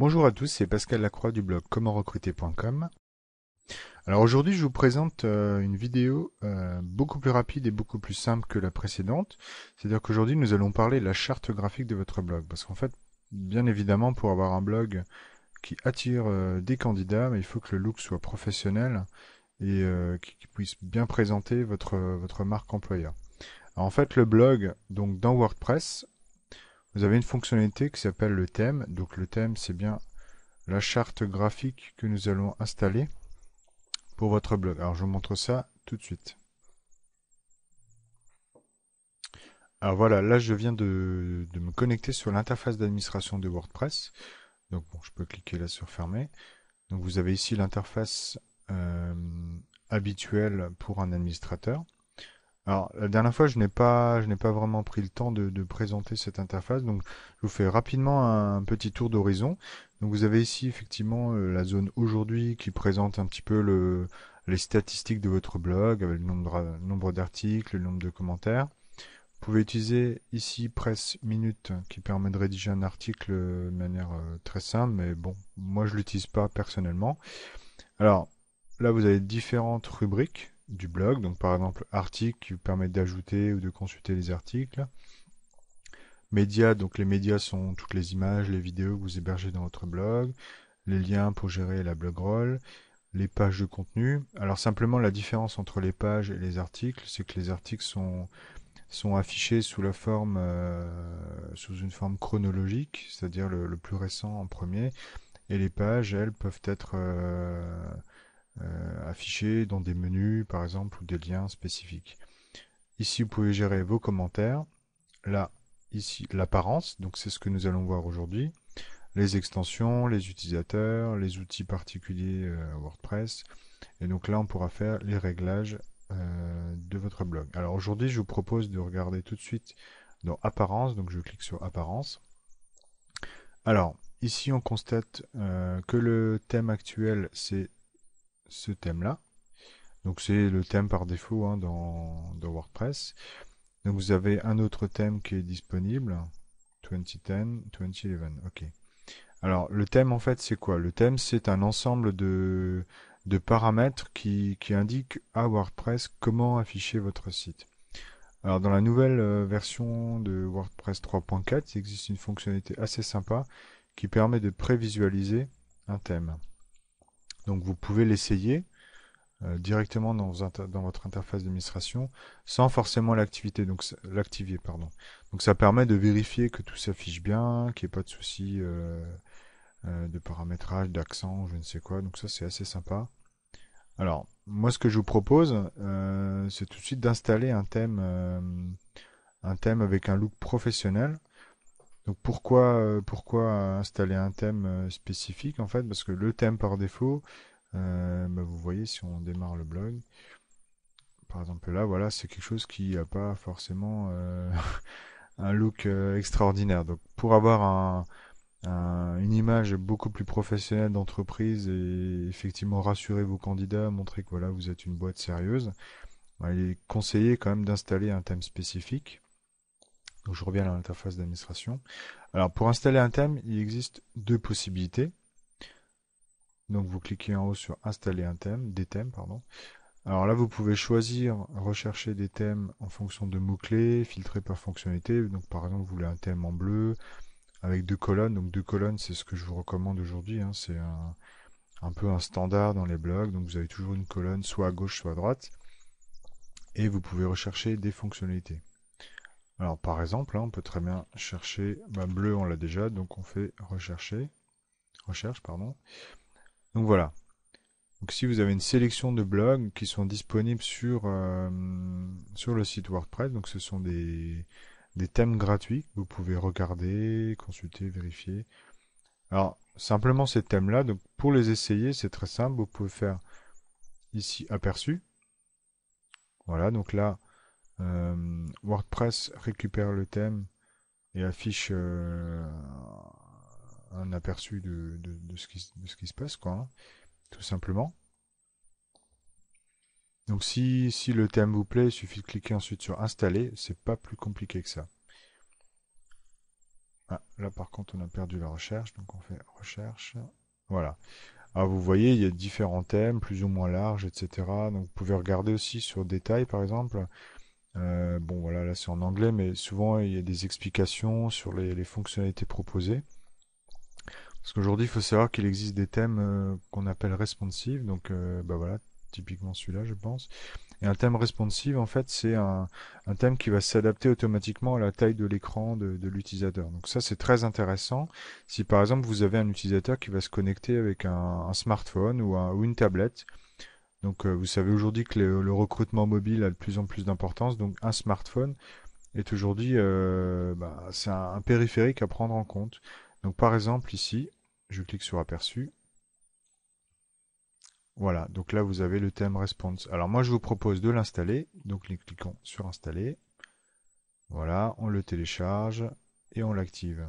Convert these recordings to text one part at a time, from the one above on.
Bonjour à tous, c'est Pascal Lacroix du blog commentrecruter.com. Alors aujourd'hui, je vous présente une vidéo beaucoup plus rapide et beaucoup plus simple que la précédente. C'est-à-dire qu'aujourd'hui, nous allons parler de la charte graphique de votre blog. Parce qu'en fait, bien évidemment, pour avoir un blog qui attire des candidats, il faut que le look soit professionnel et qui puisse bien présenter votre marque employeur. Alors, en fait, le blog, donc dans WordPress, vous avez une fonctionnalité qui s'appelle le thème. Donc le thème, c'est bien la charte graphique que nous allons installer pour votre blog. Alors je vous montre ça tout de suite. Alors voilà, là je viens de me connecter sur l'interface d'administration de WordPress. Donc bon, je peux cliquer là sur fermer. Donc vous avez ici l'interface euh, habituelle pour un administrateur. Alors la dernière fois je n'ai pas vraiment pris le temps de présenter cette interface, donc je vous fais rapidement un petit tour d'horizon. Donc vous avez ici effectivement la zone aujourd'hui qui présente un petit peu les statistiques de votre blog, avec le nombre d'articles, le nombre de commentaires. Vous pouvez utiliser ici Press Minute qui permet de rédiger un article de manière très simple, mais bon, moi je l'utilise pas personnellement. Alors là vous avez différentes rubriques du blog, donc par exemple articles qui vous permettent d'ajouter ou de consulter les articles. Médias, donc les médias sont toutes les images, les vidéos que vous hébergez dans votre blog, les liens pour gérer la blogroll, les pages de contenu. Alors simplement la différence entre les pages et les articles, c'est que les articles sont affichés sous une forme chronologique, c'est-à-dire le plus récent en premier, et les pages, elles, peuvent être affichées dans des menus, par exemple, ou des liens spécifiques. Ici, vous pouvez gérer vos commentaires. Là, ici, l'apparence, donc c'est ce que nous allons voir aujourd'hui. Les extensions, les utilisateurs, les outils particuliers WordPress. Et donc là, on pourra faire les réglages de votre blog. Alors aujourd'hui, je vous propose de regarder tout de suite dans Apparence. Donc je clique sur Apparence. Alors ici, on constate que le thème actuel, c'est ce thème-là. Donc c'est le thème par défaut dans WordPress. Donc vous avez un autre thème qui est disponible. 2010, 2011. Ok. Alors, le thème, en fait, c'est quoi? Le thème, c'est un ensemble de paramètres qui indiquent à WordPress comment afficher votre site. Alors, dans la nouvelle version de WordPress 3.4, il existe une fonctionnalité assez sympa qui permet de prévisualiser un thème. Donc, vous pouvez l'essayer directement dans votre interface d'administration sans forcément l'activer, pardon. Donc, ça permet de vérifier que tout s'affiche bien, qu'il n'y ait pas de soucis de paramétrage, d'accent, je ne sais quoi. Donc ça, c'est assez sympa. Alors, moi, ce que je vous propose, c'est tout de suite d'installer un thème avec un look professionnel. Donc pourquoi installer un thème spécifique en fait? Parce que le thème par défaut, vous voyez si on démarre le blog, par exemple là, voilà, c'est quelque chose qui n'a pas forcément un look extraordinaire. Donc pour avoir une image beaucoup plus professionnelle d'entreprise et effectivement rassurer vos candidats, montrer que voilà, vous êtes une boîte sérieuse, il est conseillé quand même d'installer un thème spécifique. Donc je reviens à l'interface d'administration. Alors pour installer un thème, il existe deux possibilités. Donc vous cliquez en haut sur installer un thème, des thèmes, pardon. Alors là, vous pouvez choisir, rechercher des thèmes en fonction de mots-clés, filtrer par fonctionnalité. Donc par exemple, vous voulez un thème en bleu avec deux colonnes. Donc deux colonnes, c'est ce que je vous recommande aujourd'hui. C'est un peu un standard dans les blogs. Donc vous avez toujours une colonne soit à gauche, soit à droite. Et vous pouvez rechercher des fonctionnalités. Alors par exemple, on peut très bien chercher, bleu on l'a déjà, donc on fait recherche, pardon. Donc voilà. Donc si vous avez une sélection de blogs qui sont disponibles sur le site WordPress, donc ce sont des thèmes gratuits que vous pouvez regarder, consulter, vérifier. Alors simplement ces thèmes-là, donc pour les essayer, c'est très simple, vous pouvez faire ici aperçu. Voilà, donc là, WordPress récupère le thème et affiche un aperçu de ce qui se passe, quoi, tout simplement. Donc si le thème vous plaît, il suffit de cliquer ensuite sur installer, c'est pas plus compliqué que ça. Ah, là par contre on a perdu la recherche, donc on fait recherche. Voilà. Alors vous voyez, il y a différents thèmes, plus ou moins larges, etc. Donc vous pouvez regarder aussi sur détail par exemple. Bon voilà, là c'est en anglais, mais souvent il y a des explications sur les fonctionnalités proposées. Parce qu'aujourd'hui, il faut savoir qu'il existe des thèmes qu'on appelle responsive, donc bah voilà, typiquement celui-là, je pense. Et un thème responsive, en fait, c'est un thème qui va s'adapter automatiquement à la taille de l'écran de l'utilisateur. Donc ça, c'est très intéressant. Si par exemple, vous avez un utilisateur qui va se connecter avec un smartphone ou une tablette, donc vous savez aujourd'hui que le recrutement mobile a de plus en plus d'importance, donc un smartphone est aujourd'hui, bah, c'est un périphérique à prendre en compte. Donc par exemple ici, je clique sur aperçu. Voilà, donc là vous avez le thème response. Alors moi je vous propose de l'installer, donc nous cliquons sur installer. Voilà, on le télécharge et on l'active.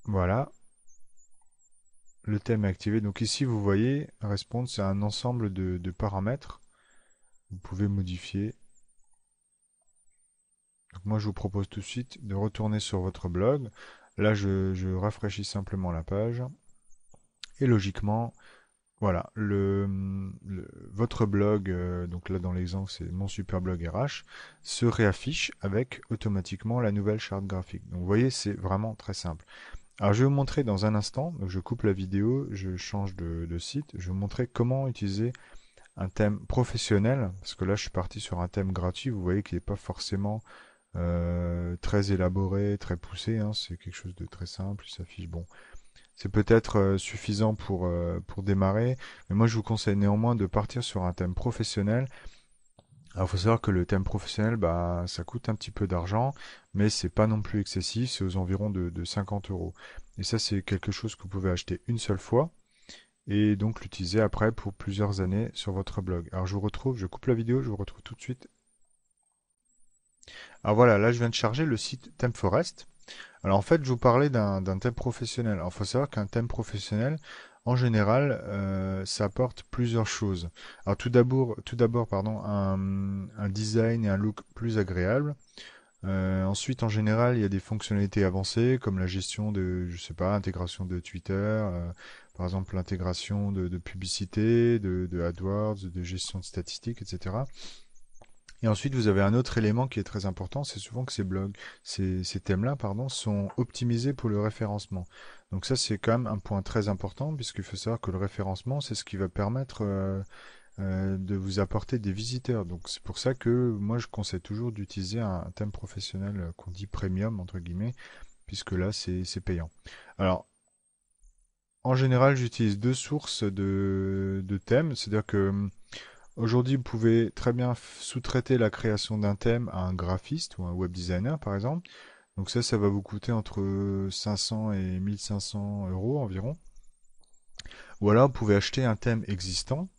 Voilà, le thème est activé. Donc ici vous voyez, response c'est un ensemble de paramètres. Vous pouvez modifier. Donc moi je vous propose tout de suite de retourner sur votre blog. Là je rafraîchis simplement la page. Et logiquement, voilà, votre blog, donc là dans l'exemple c'est mon super blog RH, se réaffiche avec automatiquement la nouvelle charte graphique. Donc vous voyez, c'est vraiment très simple. Alors je vais vous montrer dans un instant, donc je coupe la vidéo, je change de site, je vais vous montrer comment utiliser un thème professionnel, parce que là je suis parti sur un thème gratuit, vous voyez qu'il n'est pas forcément très élaboré, très poussé, hein, c'est quelque chose de très simple, il s'affiche bon. C'est peut-être suffisant pour démarrer, mais moi je vous conseille néanmoins de partir sur un thème professionnel. Alors il faut savoir que le thème professionnel, bah, ça coûte un petit peu d'argent, mais c'est pas non plus excessif, c'est aux environs de 50 euros. Et ça c'est quelque chose que vous pouvez acheter une seule fois et donc l'utiliser après pour plusieurs années sur votre blog. Alors je vous retrouve, je coupe la vidéo, je vous retrouve tout de suite. Alors voilà, là je viens de charger le site ThemeForest. Alors en fait, je vous parlais d'un thème professionnel. Alors il faut savoir qu'un thème professionnel, en général, ça apporte plusieurs choses. Alors tout d'abord, pardon, un design et un look plus agréable. Ensuite, en général, il y a des fonctionnalités avancées comme la gestion de, je sais pas, intégration de Twitter, par exemple l'intégration de publicité, de AdWords, de gestion de statistiques, etc. Et ensuite, vous avez un autre élément qui est très important, c'est souvent que ces thèmes-là, pardon, sont optimisés pour le référencement. Donc ça, c'est quand même un point très important, puisqu'il faut savoir que le référencement, c'est ce qui va permettre de vous apporter des visiteurs. Donc c'est pour ça que moi, je conseille toujours d'utiliser un thème professionnel qu'on dit premium, entre guillemets, puisque là, c'est payant. Alors, en général, j'utilise deux sources de thèmes, c'est-à-dire que aujourd'hui, vous pouvez très bien sous-traiter la création d'un thème à un graphiste ou un web designer, par exemple. Donc ça va vous coûter entre 500 et 1500 euros environ. Ou alors, vous pouvez acheter un thème existant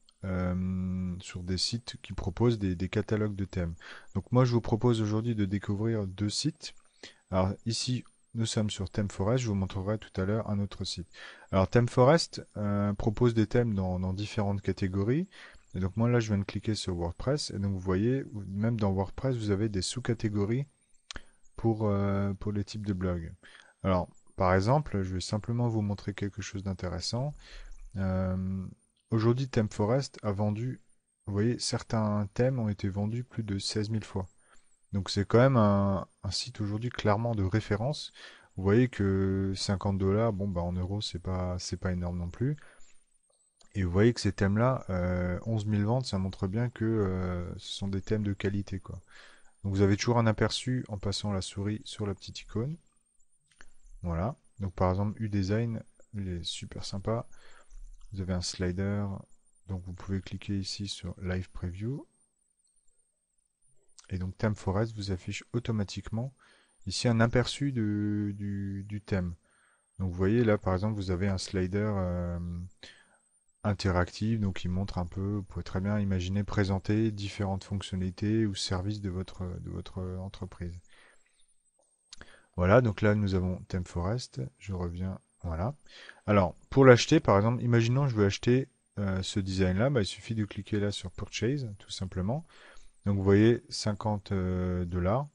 sur des sites qui proposent des catalogues de thèmes. Donc moi, je vous propose aujourd'hui de découvrir deux sites. Alors ici, nous sommes sur ThemeForest. Je vous montrerai tout à l'heure un autre site. Alors ThemeForest propose des thèmes dans différentes catégories. Et donc moi là, je viens de cliquer sur WordPress. Et donc vous voyez, même dans WordPress, vous avez des sous-catégories pour les types de blogs. Alors, par exemple, je vais simplement vous montrer quelque chose d'intéressant. Euh, Aujourd'hui, ThemeForest a vendu, vous voyez, certains thèmes ont été vendus plus de 16 000 fois. Donc c'est quand même un site aujourd'hui clairement de référence. Vous voyez que 50 dollars, bon bah en euros c'est pas énorme non plus. Et vous voyez que ces thèmes-là, 11 000 ventes, ça montre bien que ce sont des thèmes de qualité quoi. Donc vous avez toujours un aperçu en passant la souris sur la petite icône. Voilà. Donc par exemple UDesign, il est super sympa. Vous avez un slider, donc vous pouvez cliquer ici sur Live Preview. Et donc ThemeForest vous affiche automatiquement ici un aperçu du thème. Donc vous voyez là par exemple vous avez un slider interactif donc il montre un peu, vous pouvez très bien imaginer présenter différentes fonctionnalités ou services de votre entreprise. Voilà, donc là nous avons ThemeForest, je reviens, voilà. Alors pour l'acheter par exemple, imaginons je veux acheter ce design là, bah, il suffit de cliquer là sur Purchase tout simplement. Donc vous voyez 50 dollars.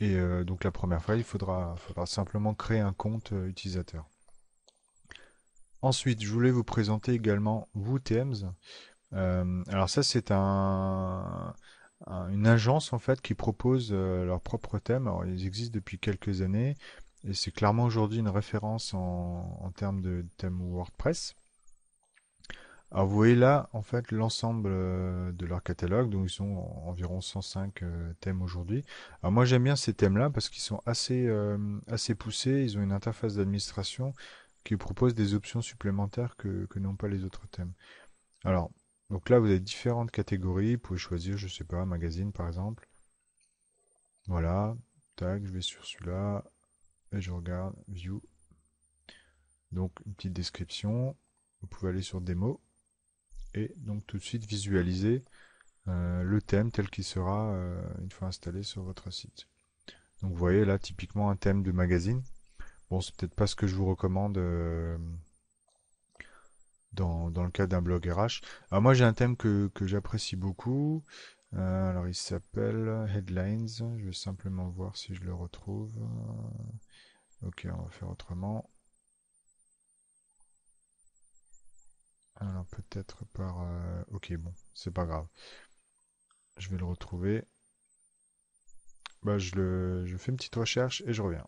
Et donc la première fois, faudra simplement créer un compte utilisateur. Ensuite, je voulais vous présenter également WooThemes. Alors ça, c'est une agence en fait qui propose leur propre thème. Alors ils existent depuis quelques années et c'est clairement aujourd'hui une référence en termes de thème WordPress. Alors vous voyez là en fait l'ensemble de leur catalogue, donc ils sont environ 105 thèmes aujourd'hui. Alors moi j'aime bien ces thèmes-là parce qu'ils sont assez poussés, ils ont une interface d'administration qui propose des options supplémentaires que n'ont pas les autres thèmes. Alors, donc là, vous avez différentes catégories. Vous pouvez choisir, je sais pas, magazine par exemple. Voilà. Tac, je vais sur celui-là et je regarde View. Donc, une petite description. Vous pouvez aller sur Démo et donc tout de suite visualiser le thème tel qu'il sera une fois installé sur votre site. Donc, vous voyez là, typiquement un thème de magazine. Bon, c'est peut-être pas ce que je vous recommande dans le cas d'un blog RH. Alors moi j'ai un thème que j'apprécie beaucoup. Alors il s'appelle Headlines. Je vais simplement voir si je le retrouve. Ok, on va faire autrement. Alors peut-être par... Ok, bon, c'est pas grave. Je vais le retrouver. Bah, je fais une petite recherche et je reviens.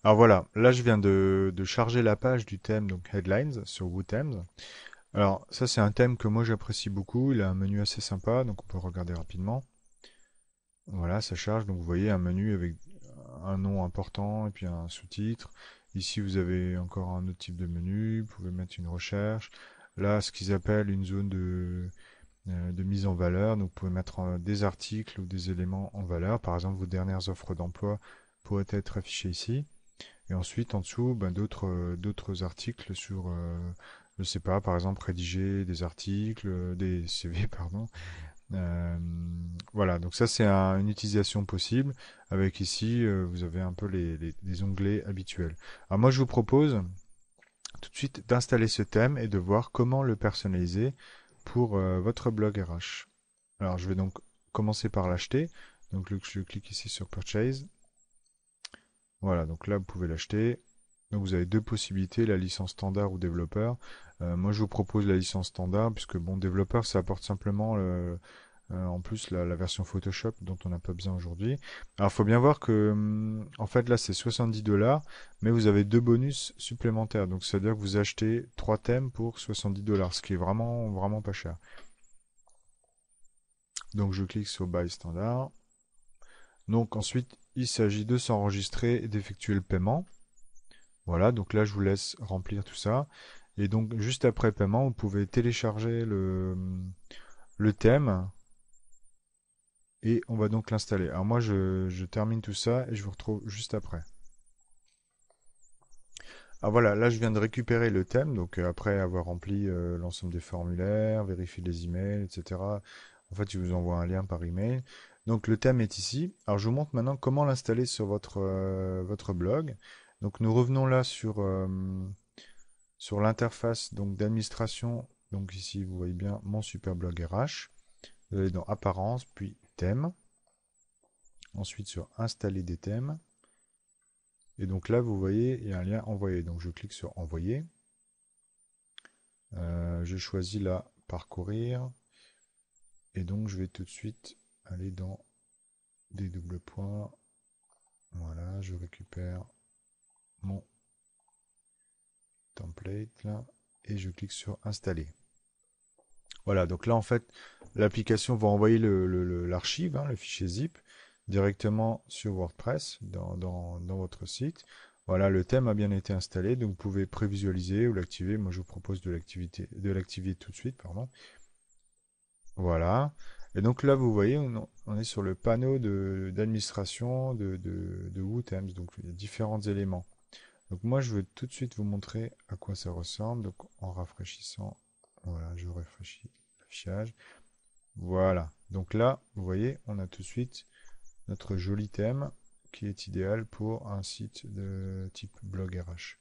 Alors voilà, là je viens de charger la page du thème, donc Headlines, sur WooThemes. Alors ça c'est un thème que moi j'apprécie beaucoup. Il a un menu assez sympa, donc on peut regarder rapidement. Voilà, ça charge. Donc vous voyez un menu avec un nom important et puis un sous-titre. Ici, vous avez encore un autre type de menu. Vous pouvez mettre une recherche. Là, ce qu'ils appellent une zone de mise en valeur. Donc vous pouvez mettre des articles ou des éléments en valeur. Par exemple, vos dernières offres d'emploi pourraient être affichées ici. Et ensuite, en dessous, ben, d'autres articles sur, je sais pas, par exemple, rédiger des articles, des CV, pardon, euh, voilà, donc ça c'est une utilisation possible. Avec ici, vous avez un peu les onglets habituels. Alors moi je vous propose tout de suite d'installer ce thème et de voir comment le personnaliser pour votre blog RH. Alors je vais donc commencer par l'acheter. Donc je clique ici sur Purchase. Voilà, donc là vous pouvez l'acheter. Donc vous avez deux possibilités, la licence standard ou développeur. Moi je vous propose la licence standard puisque bon développeur ça apporte simplement en plus, la version Photoshop dont on n'a pas besoin aujourd'hui. Alors, il faut bien voir que, en fait, là, c'est 70 dollars, mais vous avez deux bonus supplémentaires. Donc, c'est-à-dire que vous achetez trois thèmes pour 70 dollars, ce qui est vraiment, vraiment pas cher. Donc, je clique sur Buy Standard. Donc, ensuite, il s'agit de s'enregistrer et d'effectuer le paiement. Voilà, donc là, je vous laisse remplir tout ça. Et donc, juste après paiement, vous pouvez télécharger le thème et on va donc l'installer. Alors moi je termine tout ça et je vous retrouve juste après. Alors voilà, là je viens de récupérer le thème, donc après avoir rempli l'ensemble des formulaires, vérifié les emails, etc. En fait, je vous envoie un lien par email. Donc le thème est ici. Alors je vous montre maintenant comment l'installer sur votre blog. Donc nous revenons là sur l'interface donc d'administration. Donc ici vous voyez bien mon super blog RH. Vous allez dans Apparence, puis Thème. Ensuite sur Installer des thèmes. Et donc là, vous voyez, il y a un lien envoyer. Donc je clique sur envoyer. Je choisis là parcourir. Et donc je vais tout de suite aller dans des doubles points. Voilà, je récupère mon template là. Et je clique sur installer. Voilà, donc là en fait, l'application va envoyer l'archive, le fichier zip, directement sur WordPress, dans votre site. Voilà, le thème a bien été installé, donc vous pouvez prévisualiser ou l'activer. Moi, je vous propose de l'activer tout de suite, pardon. Voilà. Et donc là, vous voyez, on est sur le panneau d'administration de WooThemes. Donc, il y a différents éléments. Donc moi, je veux tout de suite vous montrer à quoi ça ressemble. Donc, en rafraîchissant, voilà, je rafraîchis l'affichage. Voilà. Donc là, vous voyez, on a tout de suite notre joli thème qui est idéal pour un site de type blog RH.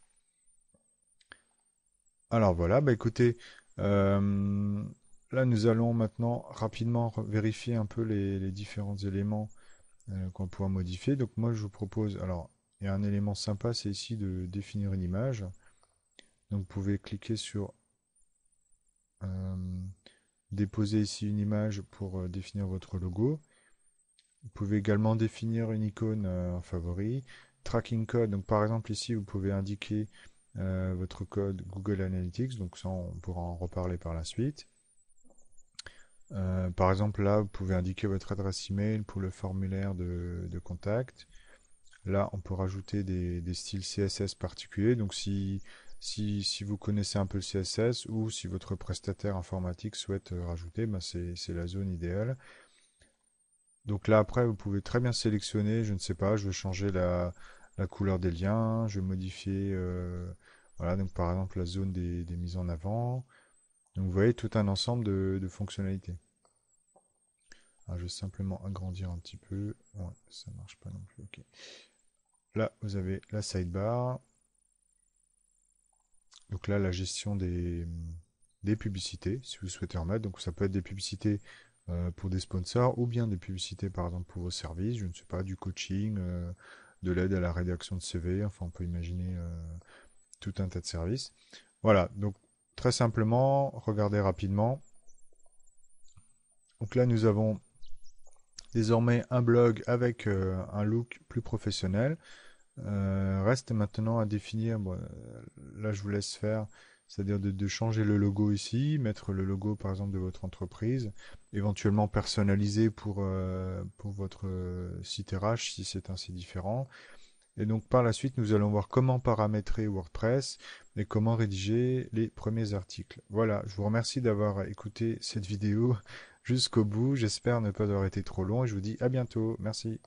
Alors voilà, bah écoutez, là nous allons maintenant rapidement vérifier un peu les différents éléments qu'on va pouvoir modifier. Donc moi je vous propose, alors il y a un élément sympa, c'est ici de définir une image. Donc vous pouvez cliquer sur euh, déposer ici une image pour définir votre logo. Vous pouvez également définir une icône en favori. Tracking code, donc par exemple ici vous pouvez indiquer votre code Google Analytics, donc ça on pourra en reparler par la suite. Par exemple là vous pouvez indiquer votre adresse email pour le formulaire de contact. Là on peut rajouter des styles CSS particuliers, donc si vous connaissez un peu le CSS ou si votre prestataire informatique souhaite rajouter, ben c'est la zone idéale. Donc là, après, vous pouvez très bien sélectionner, je ne sais pas, je veux changer la couleur des liens, je veux modifier, voilà, donc par exemple la zone des mises en avant. Donc vous voyez tout un ensemble de fonctionnalités. Alors, je vais simplement agrandir un petit peu. Ouais, ça marche pas non plus. Ok. Là, vous avez la sidebar. Donc là, la gestion des publicités, si vous souhaitez en mettre. Donc ça peut être des publicités pour des sponsors ou bien des publicités par exemple pour vos services, je ne sais pas, du coaching, de l'aide à la rédaction de CV, enfin on peut imaginer tout un tas de services. Voilà, donc très simplement, regardez rapidement. Donc là nous avons désormais un blog avec un look plus professionnel. Reste maintenant à définir, bon, là je vous laisse faire, c'est-à-dire de changer le logo ici, mettre le logo par exemple de votre entreprise, éventuellement personnaliser pour votre site RH si c'est ainsi différent. Et donc par la suite, nous allons voir comment paramétrer WordPress et comment rédiger les premiers articles. Voilà, je vous remercie d'avoir écouté cette vidéo jusqu'au bout. J'espère ne pas avoir été trop long et je vous dis à bientôt. Merci.